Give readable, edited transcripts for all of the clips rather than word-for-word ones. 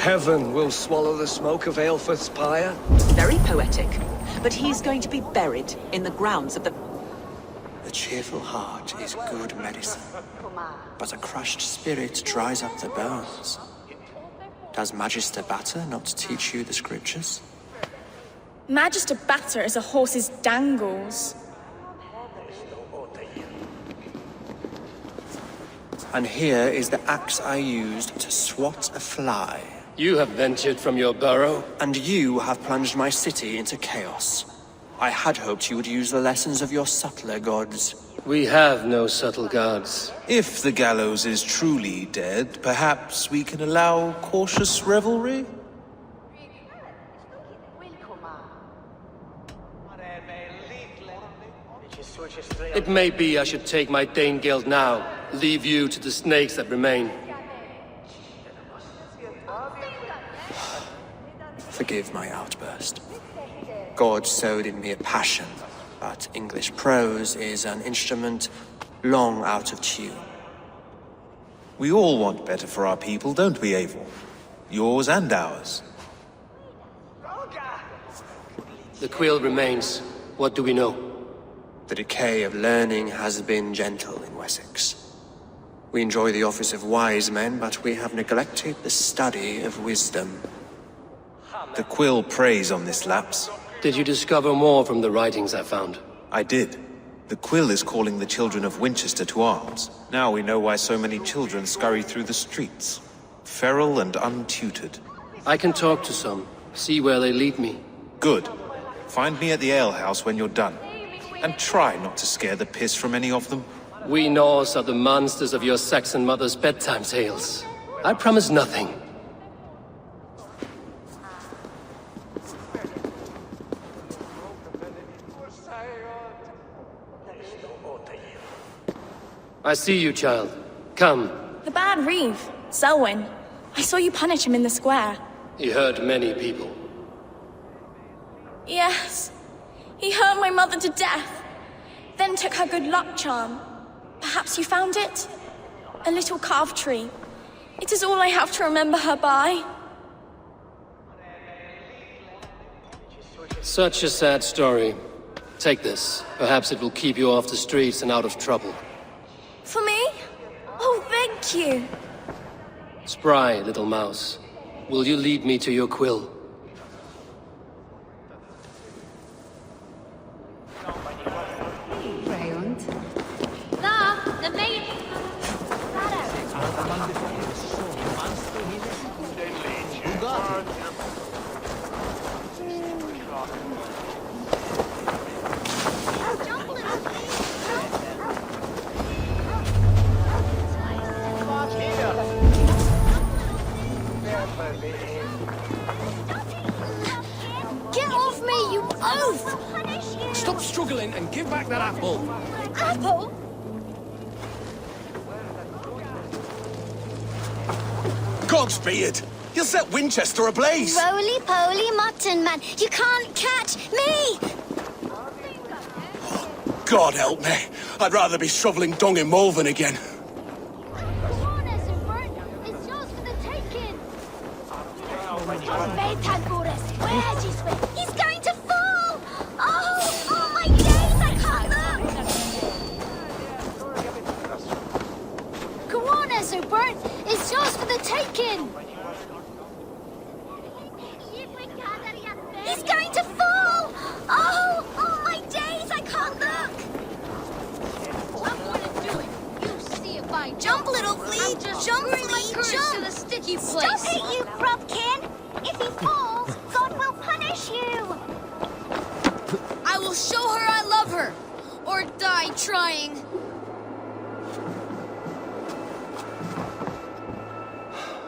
Heaven will swallow the smoke of Aelfirth's pyre. Very poetic. But he's going to be buried in the grounds of the... A cheerful heart is good medicine, but a crushed spirit dries up the bones. Does Magister Batter not teach you the scriptures? Magister Batter is a horse's dangles. And here is the axe I used to swat a fly. You have ventured from your burrow. And you have plunged my city into chaos. I had hoped you would use the lessons of your subtler gods. We have no subtle gods. If the gallows is truly dead, perhaps we can allow cautious revelry? It may be I should take my Dane guild now, leave you to the snakes that remain. Forgive my outburst. God sowed in me a passion, but English prose is an instrument long out of tune. We all want better for our people, don't we, Eivor? Yours and ours. The quill remains. What do we know? The decay of learning has been gentle in Wessex. We enjoy the office of wise men, but we have neglected the study of wisdom. The quill preys on this lapse. Did you discover more from the writings I found? I did. The quill is calling the children of Winchester to arms. Now we know why so many children scurry through the streets. Feral and untutored. I can talk to some, see where they lead me. Good. Find me at the alehouse when you're done. And try not to scare the piss from any of them. We Norse are the monsters of your Saxon mother's bedtime tales. I promise nothing. I see you, child. Come. The bad Reeve, Selwyn. I saw you punish him in the square. He hurt many people. Yes. He hurt my mother to death. Then took her good luck charm. Perhaps you found it? A little carved tree. It is all I have to remember her by. Such a sad story. Take this. Perhaps it will keep you off the streets and out of trouble. For me? Oh, thank you. Spry, little mouse. Will you lead me to your quill? Get off me, you oaf! Stop struggling and give back that apple. Apple? God's be it! You'll set Winchester ablaze! Roly-poly mutton man, you can't catch me! God help me. I'd rather be shoveling dung in Malvern again. He's going to fall! Oh my days, I can't look! Go on, Ezubert, it's yours for the taking! He's going to fall! Oh my days, I can't look! I'm going to do it. You see if I jump, little flea! Jump, flea, jump! To the sticky place. Stop it, you grubkin! If he falls, God will punish you! I will show her I love her, or die trying.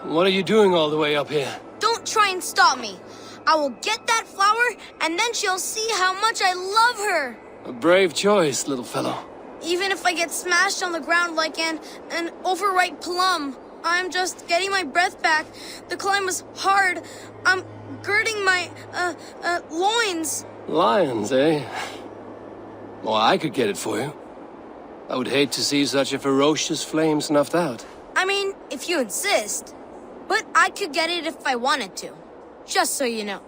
What are you doing all the way up here? Don't try and stop me. I will get that flower, and then she'll see how much I love her. A brave choice, little fellow. Even if I get smashed on the ground like an overripe plum, I'm just getting my breath back. The climb was hard. I'm girding my, loins. Lions, eh? Well, I could get it for you. I would hate to see such a ferocious flame snuffed out. I mean, if you insist. But I could get it if I wanted to. Just so you know.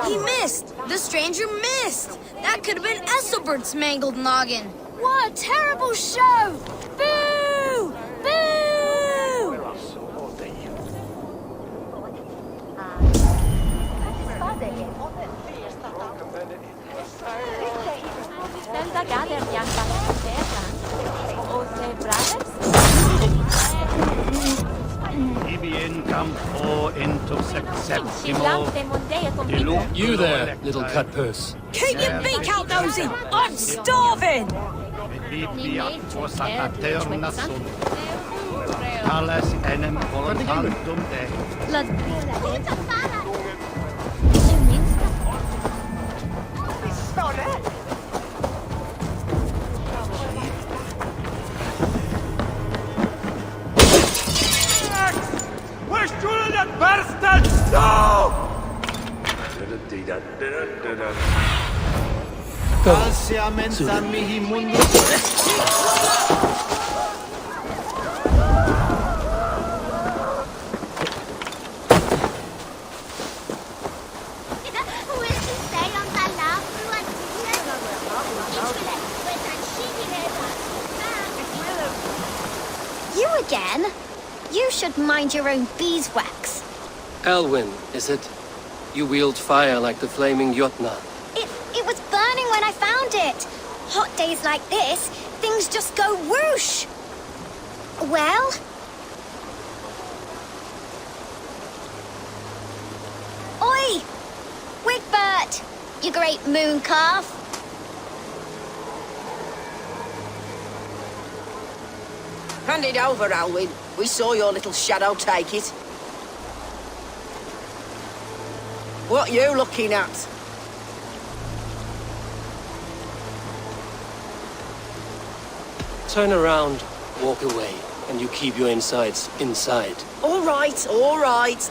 He missed! The stranger missed! That could have been Esselbert's mangled noggin. What a terrible show! Boo! Boo! You there, little cut purse. Keep your beak out, nosy! I'm starving! You again? You should mind your own beeswax. Alwyn, is it? You wield fire like the flaming Jotna. It was burning when I found it. Hot days like this, things just go whoosh. Well? Oi! Wigbert! You great moon calf. Hand it over, Alwyn. We saw your little shadow take it. What you looking at? Turn around, walk away, and you keep your insides inside. All right,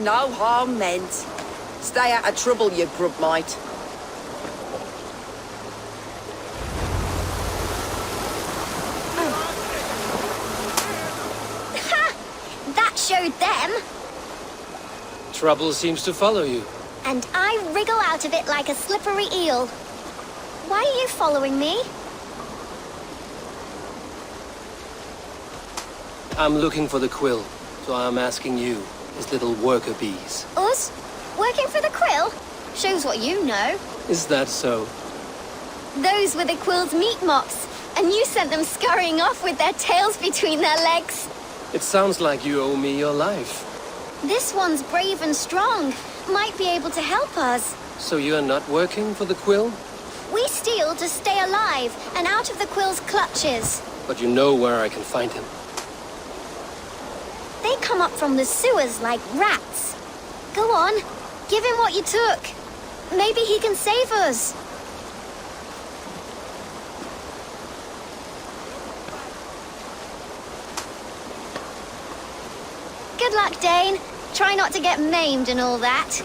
no harm meant. Stay out of trouble, you grub mite. Ha! That showed them. Trouble seems to follow you. And I wriggle out of it like a slippery eel. Why are you following me? I'm looking for the quill, so I'm asking you, as little worker bees. Us? Working for the quill? Shows what you know. Is that so? Those were the quill's meat mops, and you sent them scurrying off with their tails between their legs. It sounds like you owe me your life. This one's brave and strong. Might be able to help us. So you're not working for the quill? We steal to stay alive and out of the quill's clutches. But you know where I can find him. They come up from the sewers like rats. Go on, give him what you took. Maybe he can save us. Good luck, Dane. Try not to get maimed and all that.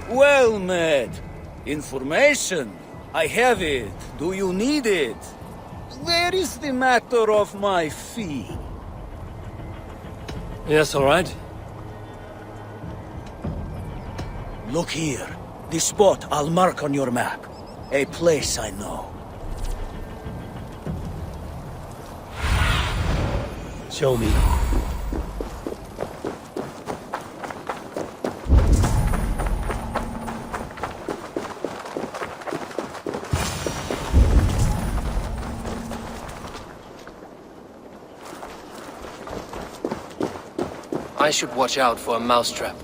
Well met. Information. I have it. Do you need it? Where is the matter of my fee? Yes, all right. Look here. The spot I'll mark on your map. A place I know. Show me. I should watch out for a mousetrap.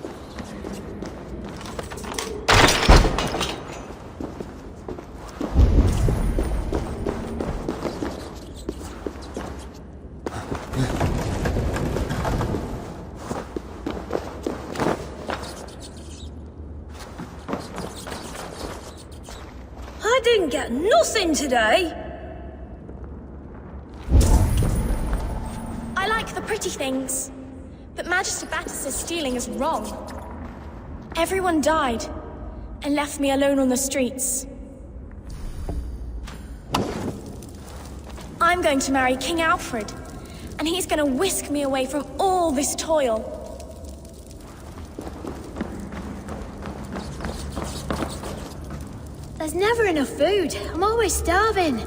I didn't get nothing today. I like the pretty things, but Magister Batter says stealing is wrong. Everyone died and left me alone on the streets. I'm going to marry King Alfred, and he's going to whisk me away from all this toil. There's never enough food. I'm always starving.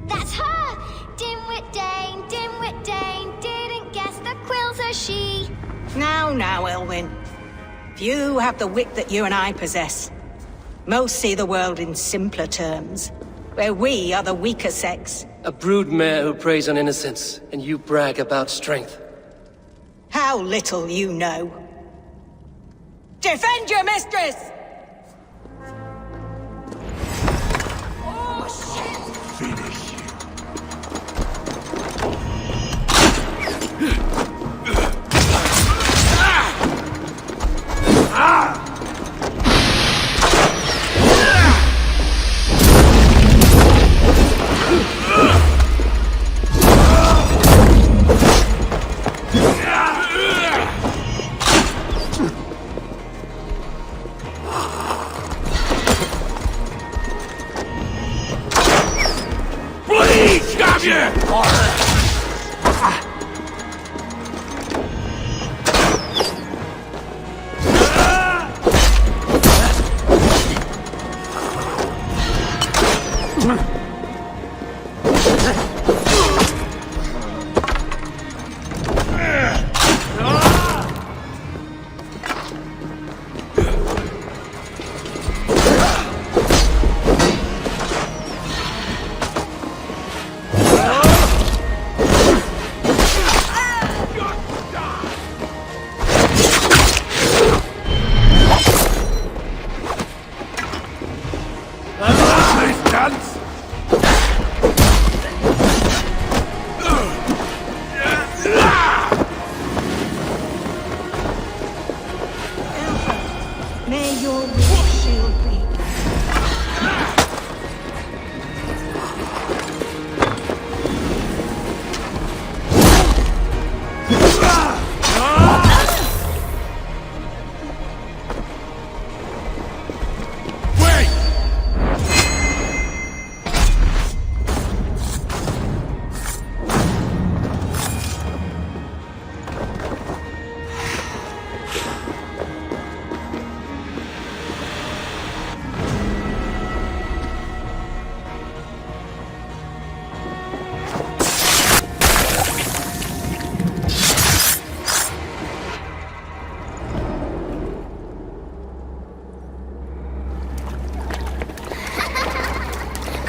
That's her! Dimwit Dane, didn't guess the quill's a she. Now, Elwyn. Few have the wit that you and I possess. Most see the world in simpler terms, where we are the weaker sex. A broodmare who preys on innocence, and you brag about strength. How little you know. Defend your mistress!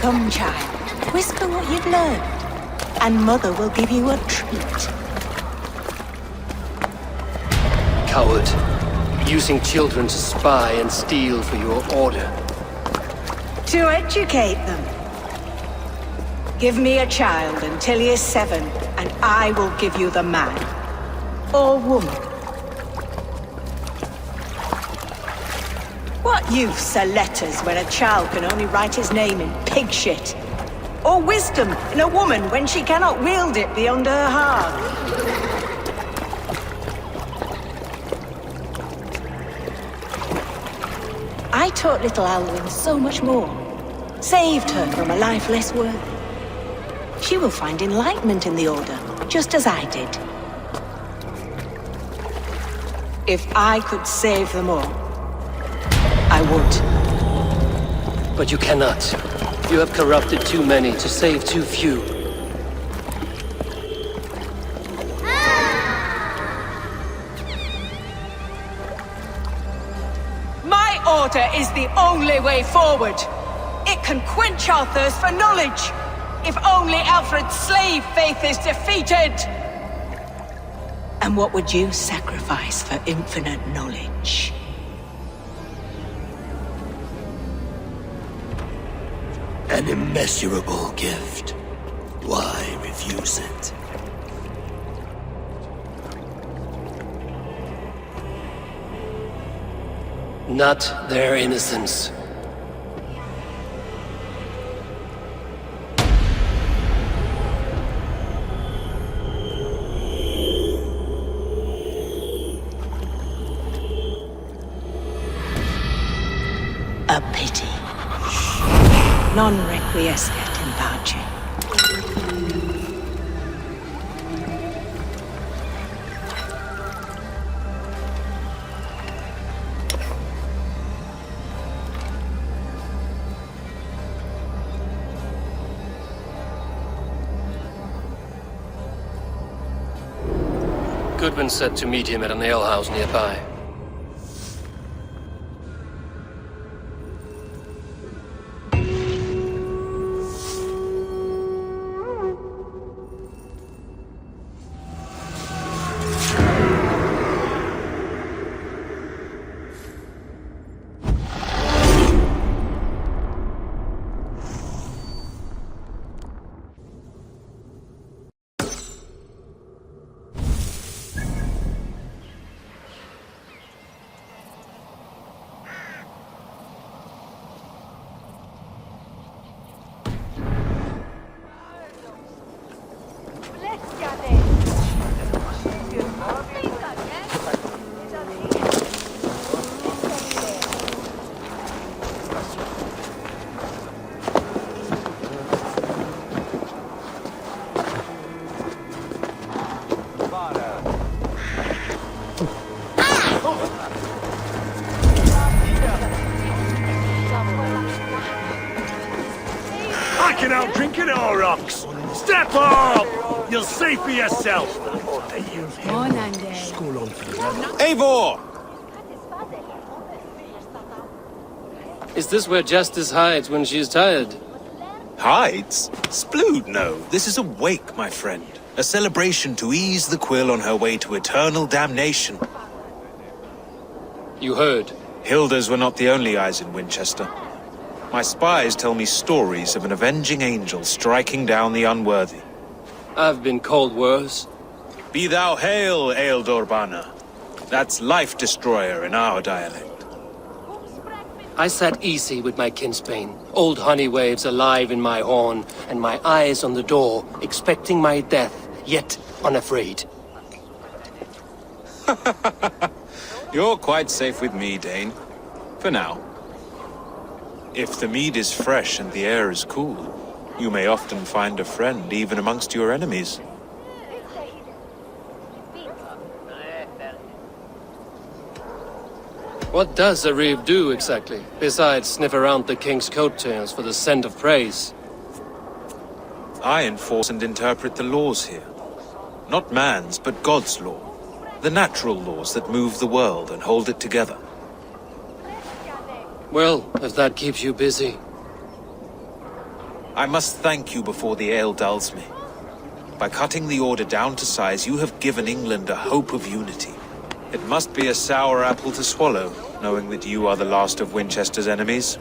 Come, child. Whisper what you've learned, and Mother will give you a treat. Coward. Using children to spy and steal for your order. To educate them. Give me a child until he is 7, and I will give you the man. Or woman. What use are letters when a child can only write his name in pig shit? Or wisdom in a woman when she cannot wield it beyond her heart? I taught little Alwyn so much more. Saved her from a life less worthy. She will find enlightenment in the Order, just as I did. If I could save them all, I would. But you cannot. You have corrupted too many to save too few. My order is the only way forward. It can quench our thirst for knowledge. If only Alfred's slave faith is defeated. And what would you sacrifice for infinite knowledge? An immeasurable gift. Why refuse it? Not their innocence. A pity. Non requiescat in pace. Goodwin said to meet him at an alehouse nearby. I can outdrink it all, Rocks. Step up! You'll see for yourself. Eivor! Is this where Justice hides when she is tired? Hides? Splood, no. This is a wake, my friend. A celebration to ease the Quill on her way to eternal damnation. You heard. Hilda's were not the only eyes in Winchester. My spies tell me stories of an avenging angel striking down the unworthy. I've been called worse. Be thou hail, Ealdor Banner. That's Life Destroyer in our dialect. I sat easy with my kinsbane, old honey waves alive in my horn, and my eyes on the door, expecting my death, yet unafraid. You're quite safe with me, Dane. For now. If the mead is fresh and the air is cool, you may often find a friend even amongst your enemies. What does a reeve do exactly, besides sniff around the king's coattails for the scent of praise? I enforce and interpret the laws here. Not man's, but God's law. The natural laws that move the world and hold it together. Well, if that keeps you busy. I must thank you before the ale dulls me. By cutting the order down to size, you have given England a hope of unity. It must be a sour apple to swallow, knowing that you are the last of Winchester's enemies.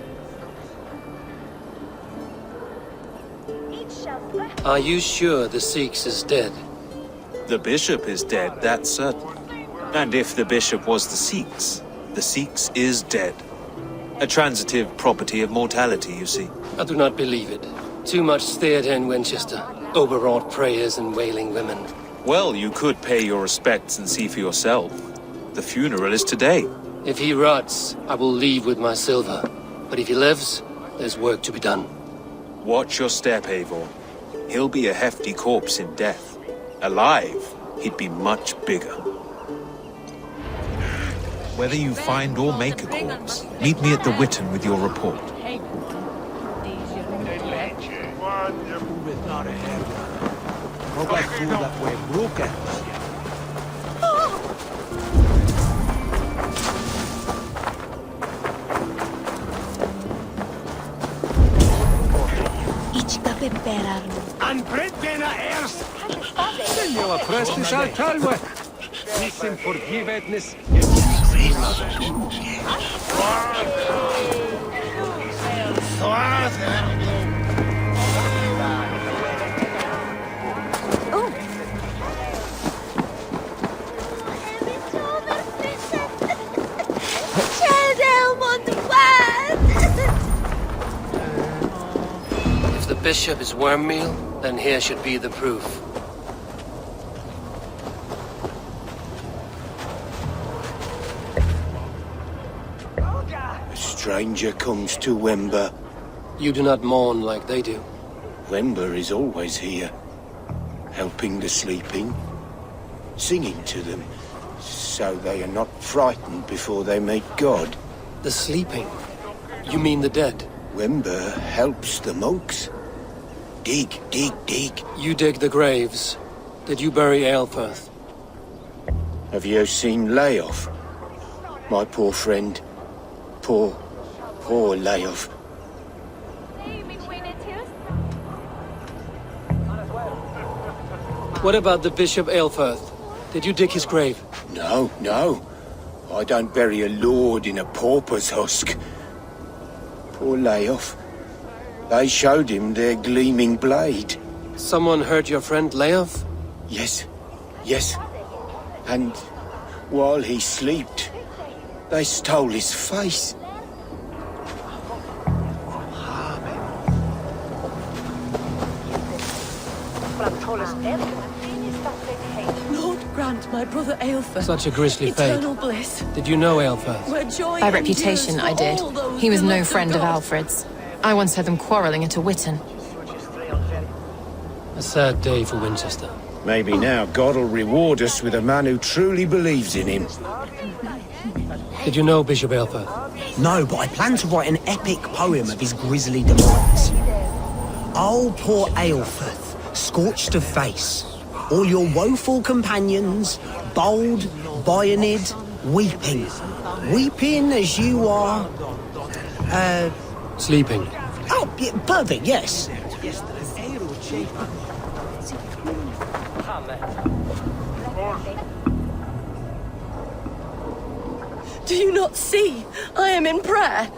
Are you sure the Sikhs is dead? The bishop is dead, that's certain. And if the bishop was the Sikhs is dead. A transitive property of mortality, you see. I do not believe it. Too much theatre in Winchester. Overwrought prayers and wailing women. Well, you could pay your respects and see for yourself. The funeral is today. If he rots, I will leave with my silver. But if he lives, there's work to be done. Watch your step, Eivor. He'll be a hefty corpse in death. Alive, he'd be much bigger. Whether you find or make a corpse, meet me at the Witten with your report. And Britbena Ers! Senhor, prestes al calwe! Nissen forgiveness. If the bishop is worm meal, then here should be the proof. A stranger comes to Wember. You do not mourn like they do. Wember is always here, helping the sleeping, singing to them, so they are not frightened before they meet God. The sleeping? You mean the dead? Wember helps the monks. Dig, dig, dig. You dig the graves. Did you bury Aelfirth? Have you seen Layoff? My poor friend. Poor Layoff. What about the Bishop Aelfirth? Did you dig his grave? No. I don't bury a lord in a pauper's husk. Poor Layoff. They showed him their gleaming blade. Someone hurt your friend Layoff? Yes. And while he slept, they stole his face. Lord grant my brother Aelfirth Such a grisly fate. eternal bliss. Did you know Aelfirth? Where joy By reputation, I did. He was no friend of Alfred's. I once heard them quarrelling at a Witten. A sad day for Winchester. Maybe now God will reward us with a man who truly believes in him. Did you know Bishop Aelfirth? No, but I plan to write an epic poem of his grisly demise. Oh, poor Aelfirth, scorched of face. All your woeful companions, bold, Bionid, weeping. Weeping as you are... Sleeping. Oh, yeah, perfect, yes. Do you not see? I am in prayer.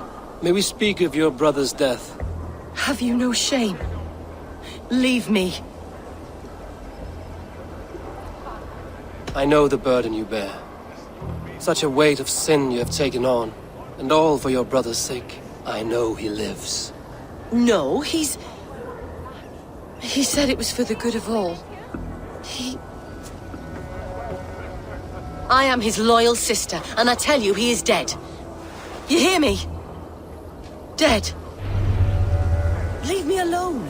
May we speak of your brother's death? Have you no shame? Leave me. I know the burden you bear. Such a weight of sin you have taken on, and all for your brother's sake. I know he lives. No, He said it was for the good of all. I am his loyal sister, and I tell you he is dead. You hear me? Dead. Leave me alone.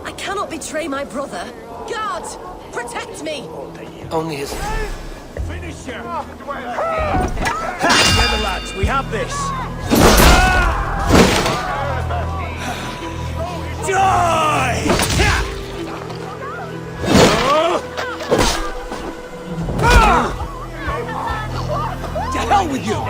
I cannot betray my brother. Guards, protect me! Only his... Finish her! Together, lads, we have this! Die! To hell with you!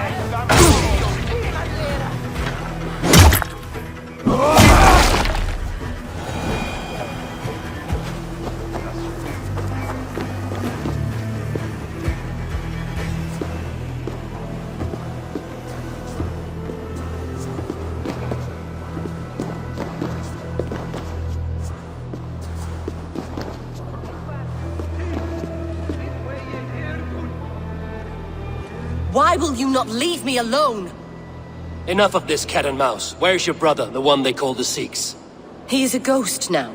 Why will you not leave me alone? Enough of this cat and mouse. Where's your brother, the one they call the Sikhs? He is a ghost now.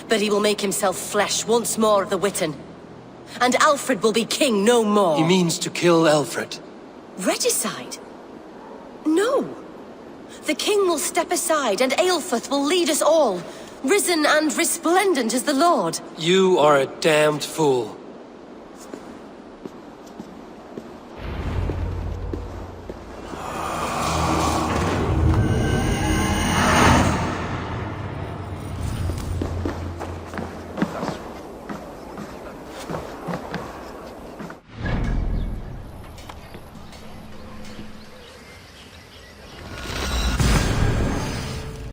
But he will make himself flesh once more of the Witten. And Alfred will be king no more. He means to kill Alfred. Regicide? No. The king will step aside and Aelfrith will lead us all, risen and resplendent as the Lord. You are a damned fool.